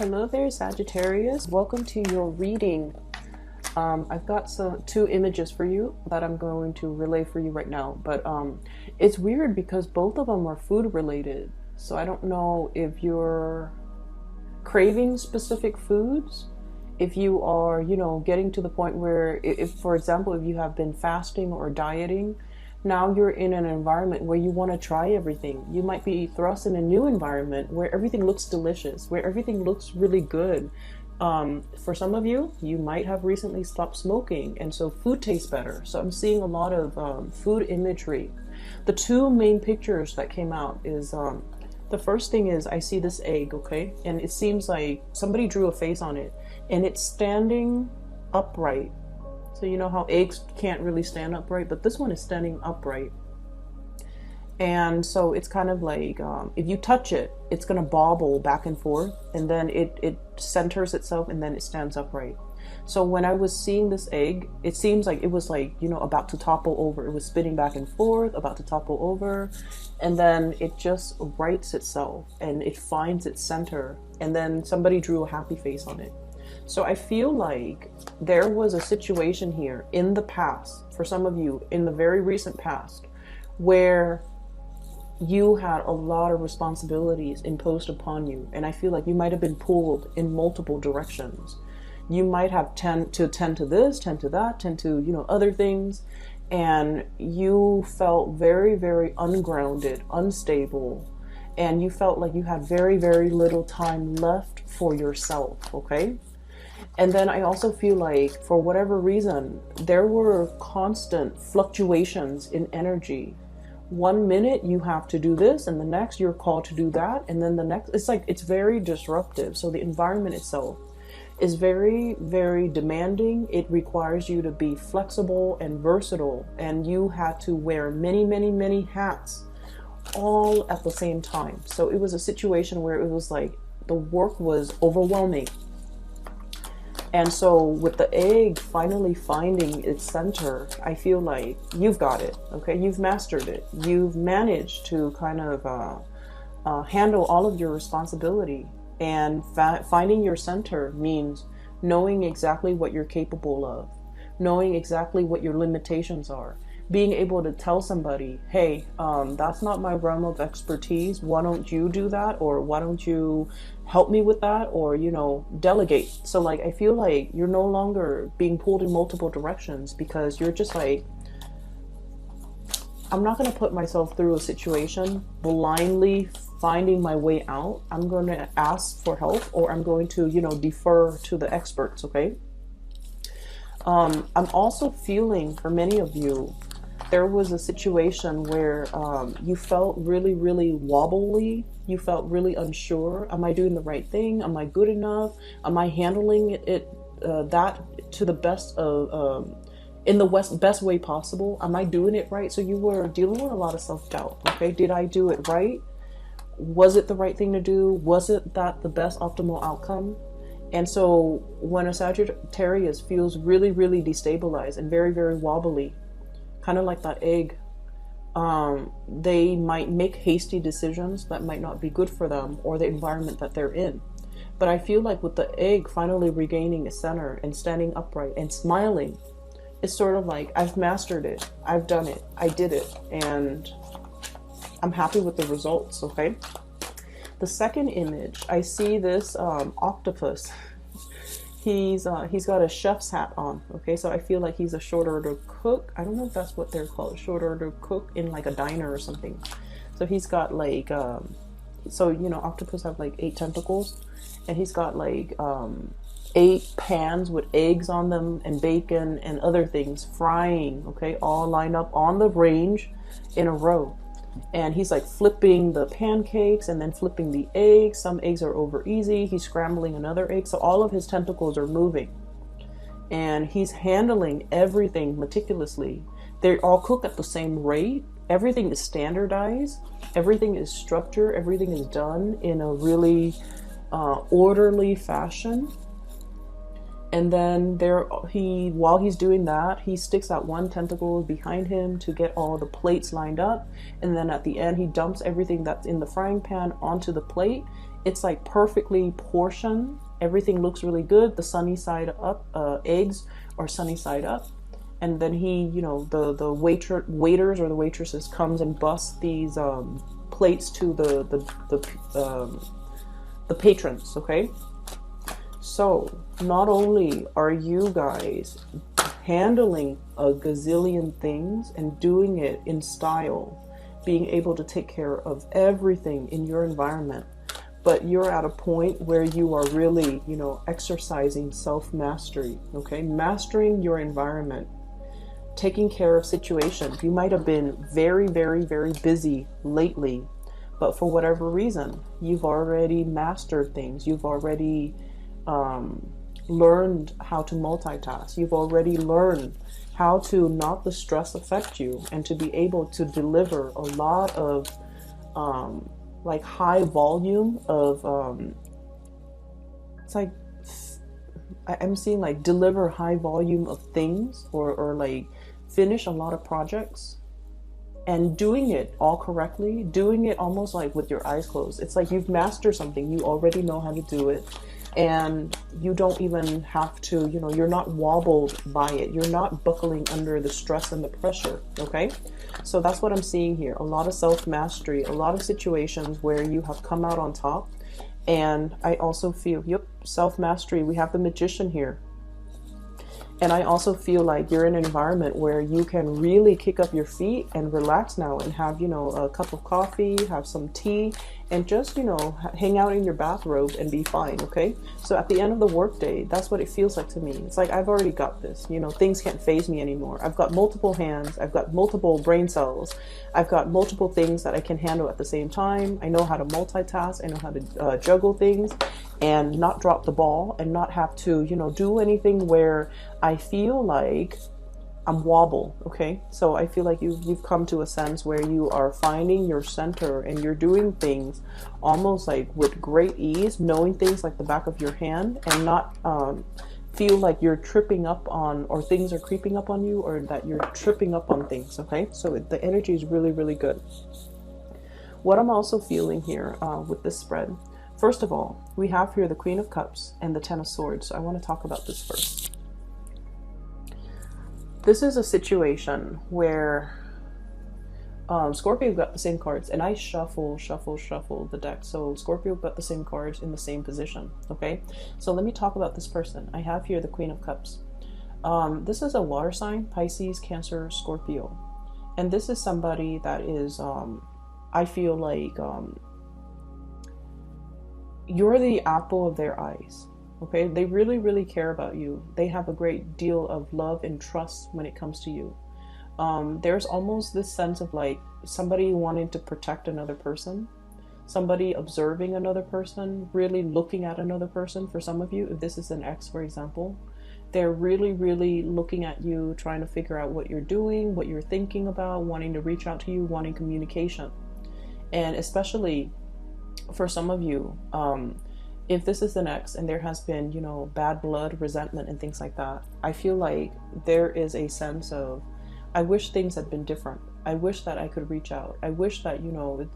Hello there, Sagittarius. Welcome to your reading. I've got two images for you that I'm going to relay for you right now, but it's weird because both of them are food related. So I don't know if you're craving specific foods, if you are, getting to the point where, if, for example, if you have been fasting or dieting, now you're in an environment where you want to try everything. You might be thrust in a new environment where everything looks delicious, where everything looks really good. For some of you, you might have recently stopped smoking, and so food tastes better. So I'm seeing a lot of food imagery. The two main pictures that came out is the first thing is I see this egg, okay? And it seems like somebody drew a face on it, and it's standing upright. So you know how eggs can't really stand upright, but this one is standing upright. And so it's kind of like, if you touch it, it's going to bobble back and forth, and then it centers itself, and then it stands upright. So when I was seeing this egg, it seems like it was like, about to topple over. It was spinning back and forth, about to topple over, and then it just rights itself, and it finds its center, and then somebody drew a happy face on it. So I feel like there was a situation here in the past, for some of you, in the very recent past, where you had a lot of responsibilities imposed upon you. And I feel like you might have been pulled in multiple directions. You might have tend to this, tend to that, tend to, other things. And you felt very, very ungrounded, unstable. And you felt like you had very, very little time left for yourself, okay? And then I also feel like, for whatever reason, there were constant fluctuations in energy. 1 minute you have to do this, and the next you're called to do that, and then the next, it's very disruptive. So the environment itself is very, very demanding. It requires you to be flexible and versatile, and you had to wear many, many, many hats all at the same time. So it was a situation where it was like the work was overwhelming. And so with the egg finally finding its center, I feel like you've got it, okay? You've mastered it. You've managed to kind of handle all of your responsibility. And finding your center means knowing exactly what you're capable of, knowing exactly what your limitations are, being able to tell somebody, hey, that's not my realm of expertise. Why don't you do that? Or why don't you help me with that? Or, delegate. So like, I feel like you're no longer being pulled in multiple directions, because you're just like, I'm not going to put myself through a situation blindly finding my way out. I'm going to ask for help, or I'm going to, defer to the experts. Okay. I'm also feeling, for many of you, there was a situation where you felt really, really wobbly. You felt really unsure. Am I doing the right thing? Am I good enough? Am I handling that to the best of, in the best way possible? Am I doing it right? So you were dealing with a lot of self-doubt. Okay, did I do it right? Was it the right thing to do? Was it that the best optimal outcome? And so when a Sagittarius feels really, really destabilized and very, very wobbly, kind of like that egg, they might make hasty decisions that might not be good for them or the environment that they're in. But I feel like with the egg finally regaining its center and standing upright and smiling, it's sort of like, I've mastered it, I've done it, I did it, and I'm happy with the results, okay? The second image, I see this octopus. He's got a chef's hat on, okay? So I feel like he's a short order cook. I don't know if that's what they're called, short order cook in like a diner or something. So he's got like, octopus have like 8 tentacles, and he's got like 8 pans with eggs on them and bacon and other things frying, okay? All lined up on the range in a row. And he's like flipping the pancakes and then flipping the eggs. Some eggs are over easy. He's scrambling another egg. So all of his tentacles are moving. And he's handling everything meticulously. They all cook at the same rate. Everything is standardized. Everything is structured. Everything is done in a really orderly fashion. And then while he's doing that, he sticks out one tentacle behind him to get all the plates lined up. And then at the end, he dumps everything that's in the frying pan onto the plate. It's like perfectly portioned. Everything looks really good. The sunny side up, eggs are sunny side up. And then he, you know, the waiters or the waitresses comes and busts these plates to the patrons, okay? So not only are you guys handling a gazillion things and doing it in style, being able to take care of everything in your environment, but you're at a point where you are really, you know, exercising self-mastery, okay? Mastering your environment, taking care of situations. You might have been very, very, very busy lately, but for whatever reason, you've already mastered things. You've already learned how to multitask. You've already learned how to not the stress affect you and to be able to deliver a lot of like high volume of it's like I'm seeing like deliver high volume of things or like finish a lot of projects and doing it all correctly, doing it almost like with your eyes closed. It's like you've mastered something. You already know how to do it. And you don't even have to, you know, you're not wobbled by it. You're not buckling under the stress and the pressure, okay? So that's what I'm seeing here. A lot of self-mastery, a lot of situations where you have come out on top. And I also feel, yep, self-mastery. We have the Magician here. And I also feel like you're in an environment where you can really kick up your feet and relax now and have, you know, a cup of coffee, have some tea, and just, you know, hang out in your bathrobe and be fine, okay? So at the end of the workday, that's what it feels like to me. It's like, I've already got this, you know, things can't faze me anymore. I've got multiple hands, I've got multiple brain cells, I've got multiple things that I can handle at the same time. I know how to multitask, I know how to juggle things and not drop the ball and not have to, you know, do anything where I feel like I'm wobble, okay? So I feel like you've come to a sense where you are finding your center and you're doing things almost like with great ease, knowing things like the back of your hand and not feel like you're tripping up on or things are creeping up on you or that you're tripping up on things, okay? So the energy is really, really good. What I'm also feeling here with this spread, first of all, we have here the Queen of Cups and the Ten of Swords. So I want to talk about this first. This is a situation where Scorpio got the same cards, and I shuffle the deck. So Scorpio got the same cards in the same position, okay? So let me talk about this person. I have here the Queen of Cups. This is a water sign, Pisces, Cancer, Scorpio. And this is somebody that is, I feel like you're the apple of their eyes. Okay, they really, really care about you. They have a great deal of love and trust when it comes to you. There's almost this sense of like somebody wanting to protect another person, somebody observing another person, really looking at another person. For some of you, if this is an ex, for example, they're really, really looking at you, trying to figure out what you're doing, what you're thinking about, wanting to reach out to you, wanting communication. And especially for some of you, if this is an ex and there has been, you know, bad blood, resentment and things like that, I feel like there is a sense of, I wish things had been different. I wish that I could reach out. I wish that, you know,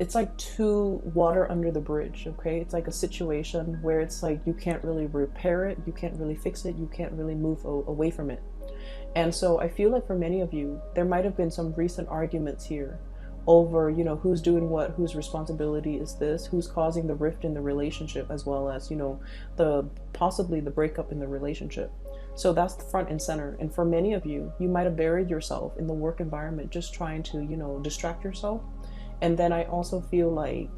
it's like too water under the bridge, okay? It's like a situation where it's like you can't really repair it, you can't really fix it, you can't really move away from it. And so I feel like for many of you, there might have been some recent arguments here over, you know, who's doing what, whose responsibility is this, who's causing the rift in the relationship, as well as, you know, possibly the breakup in the relationship. So that's the front and center. And for many of you, you might have buried yourself in the work environment, just trying to, you know, distract yourself. And then I also feel like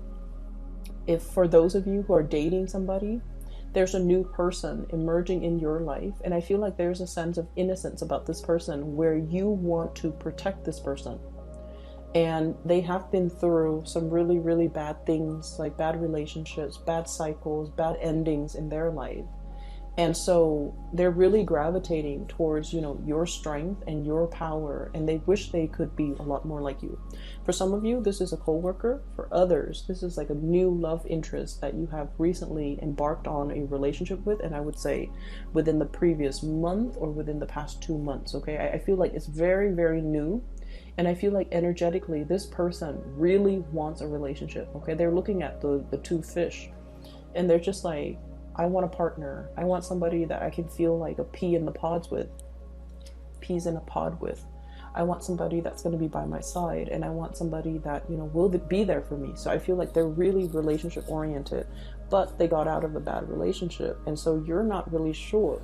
if for those of you who are dating somebody, there's a new person emerging in your life. And I feel like there's a sense of innocence about this person where you want to protect this person. And they have been through some really, really bad things, like bad relationships, bad cycles, bad endings in their life. And so they're really gravitating towards, you know, your strength and your power, and they wish they could be a lot more like you. For some of you, this is a co-worker. For others, this is like a new love interest that you have recently embarked on a relationship with, and I would say within the previous month or within the past 2 months, okay? I feel like it's very, very new. And I feel like energetically, this person really wants a relationship. Okay, they're looking at the two fish, and they're just like, I want a partner. I want somebody that I can feel like a pea in the pods with, peas in a pod with. I want somebody that's going to be by my side, and I want somebody that, you know, will be there for me. So I feel like they're really relationship oriented, but they got out of a bad relationship. And so you're not really sure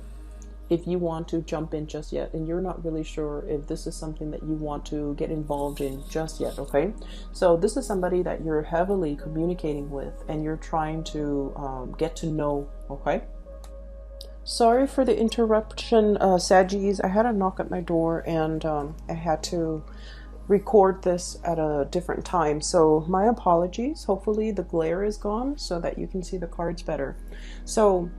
if you want to jump in just yet, and you're not really sure if this is something that you want to get involved in just yet. Okay, so this is somebody that you're heavily communicating with, and you're trying to get to know. Okay, sorry for the interruption, Saggies. I had a knock at my door, and I had to record this at a different time, so my apologies. Hopefully the glare is gone so that you can see the cards better. So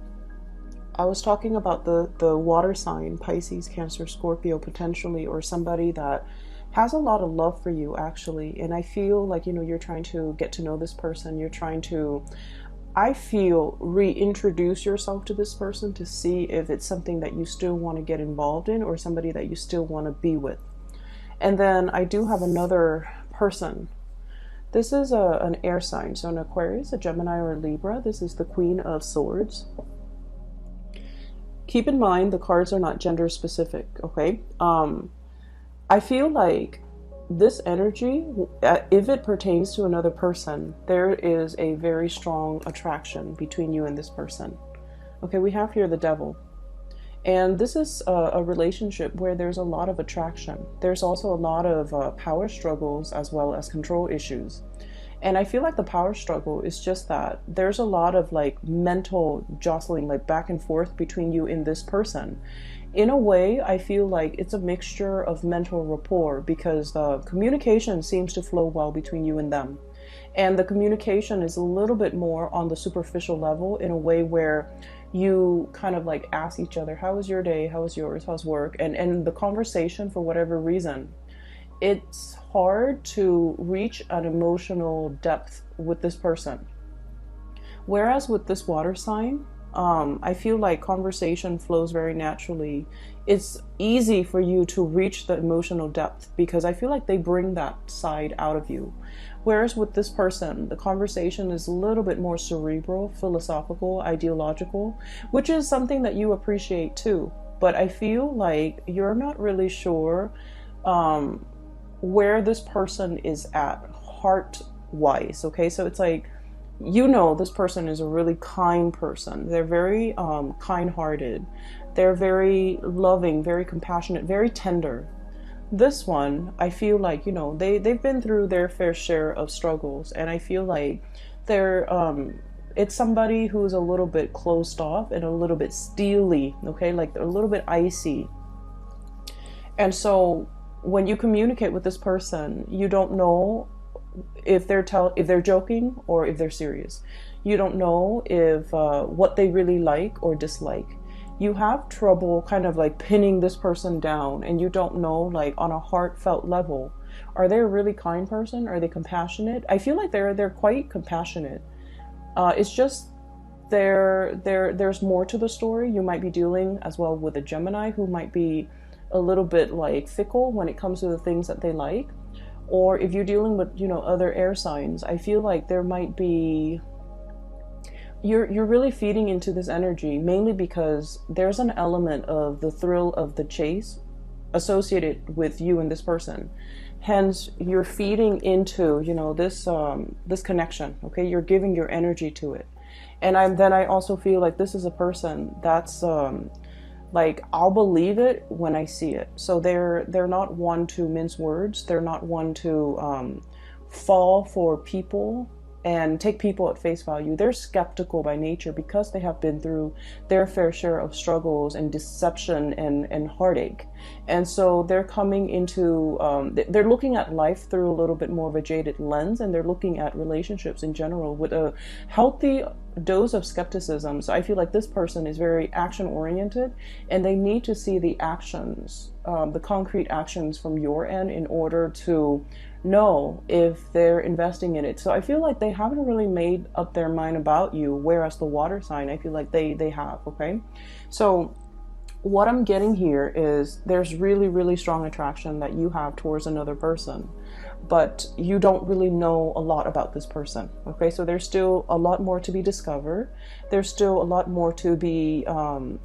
I was talking about the water sign, Pisces, Cancer, Scorpio, potentially, or somebody that has a lot of love for you, actually. And I feel like, you know, you're trying to get to know this person. You're trying to, I feel, reintroduce yourself to this person to see if it's something that you still want to get involved in, or somebody that you still want to be with. And then I do have another person. This is an air sign, so an Aquarius, a Gemini, or a Libra. This is the Queen of Swords. Keep in mind, the cards are not gender specific, okay? I feel like this energy, if it pertains to another person, there is a very strong attraction between you and this person. Okay, we have here the Devil. And this is a relationship where there's a lot of attraction. There's also a lot of power struggles as well as control issues. And I feel like the power struggle is just that there's a lot of like mental jostling, like back and forth between you and this person. In a way, I feel like it's a mixture of mental rapport, because the communication seems to flow well between you and them. And the communication is a little bit more on the superficial level, in a way where you kind of like ask each other, how was your day? How was yours? How's work? And the conversation, for whatever reason, it's hard to reach an emotional depth with this person. Whereas with this water sign, I feel like conversation flows very naturally. It's easy for you to reach the emotional depth, because I feel like they bring that side out of you. Whereas with this person, the conversation is a little bit more cerebral, philosophical, ideological, which is something that you appreciate too. But I feel like you're not really sure where this person is at heart wise. Okay, so it's like, you know, this person is a really kind person. They're very kind hearted, they're very loving, very compassionate, very tender. This one, I feel like, you know, they've been through their fair share of struggles, and I feel like they're it's somebody who's a little bit closed off and a little bit steely. Okay, like a little bit icy. And so when you communicate with this person, you don't know if they're joking or if they're serious. You don't know if what they really like or dislike. You have trouble kind of like pinning this person down, and you don't know, like, on a heartfelt level, are they a really kind person? Are they compassionate? I feel like they're quite compassionate. It's just there's more to the story. You might be dealing as well with a Gemini who might be a little bit like fickle when it comes to the things that they like. Or if you're dealing with, you know, other air signs, I feel like there might be, you're really feeding into this energy, mainly because there's an element of the thrill of the chase associated with you and this person. Hence, you're feeding into, you know, this connection. Okay, you're giving your energy to it. And I also feel like this is a person that's like, I'll believe it when I see it. So they're not one to mince words. They're not one to fall for people and take people at face value. They're skeptical by nature, because they have been through their fair share of struggles and deception and heartache. And so they're coming into, they're looking at life through a little bit more of a jaded lens, and they're looking at relationships in general with a healthy dose of skepticism. So I feel like this person is very action oriented, and they need to see the actions, the concrete actions from your end, in order to know if they're investing in it. So I feel like they haven't really made up their mind about you, whereas the water sign, I feel like they have. Okay, so what I'm getting here is there's really, really strong attraction that you have towards another person, but you don't really know a lot about this person. Okay, so there's still a lot more to be discovered. There's still a lot more to be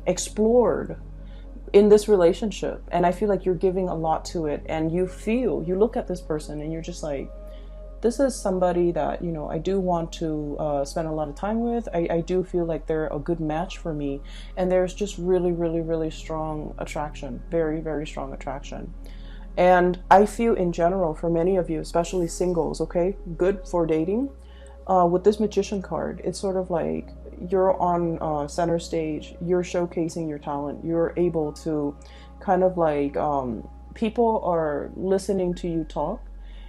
explored in this relationship. And I feel like you're giving a lot to it, and you look at this person and you're just like, this is somebody that, you know, I do want to spend a lot of time with. I do feel like they're a good match for me. And there's just really, really, really strong attraction. Very, very strong attraction. And I feel in general, for many of you, especially singles, okay, good for dating. With this Magician card, it's sort of like you're on center stage. You're showcasing your talent. You're able to kind of like, people are listening to you talk.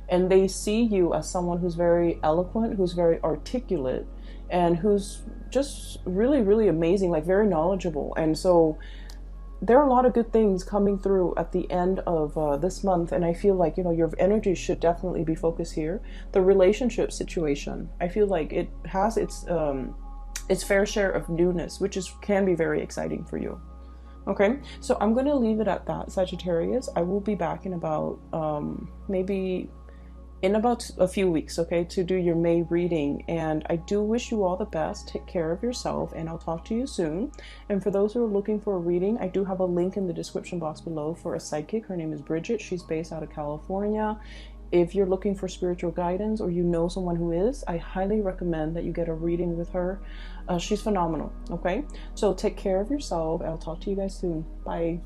And they see you as someone who's very eloquent, who's very articulate, and who's just really, really amazing, like very knowledgeable. And so there are a lot of good things coming through at the end of this month. And I feel like, you know, your energy should definitely be focused here. The relationship situation, I feel like it has its fair share of newness, which can be very exciting for you. Okay, so I'm going to leave it at that, Sagittarius. I will be back in about maybe in about a few weeks, okay, to do your May reading. And I do wish you all the best. Take care of yourself, and I'll talk to you soon. And for those who are looking for a reading, I do have a link in the description box below for a psychic. Her name is Bridget. She's based out of California. If you're looking for spiritual guidance, or you know someone who is, I highly recommend that you get a reading with her. She's phenomenal, okay? So take care of yourself. I'll talk to you guys soon. Bye.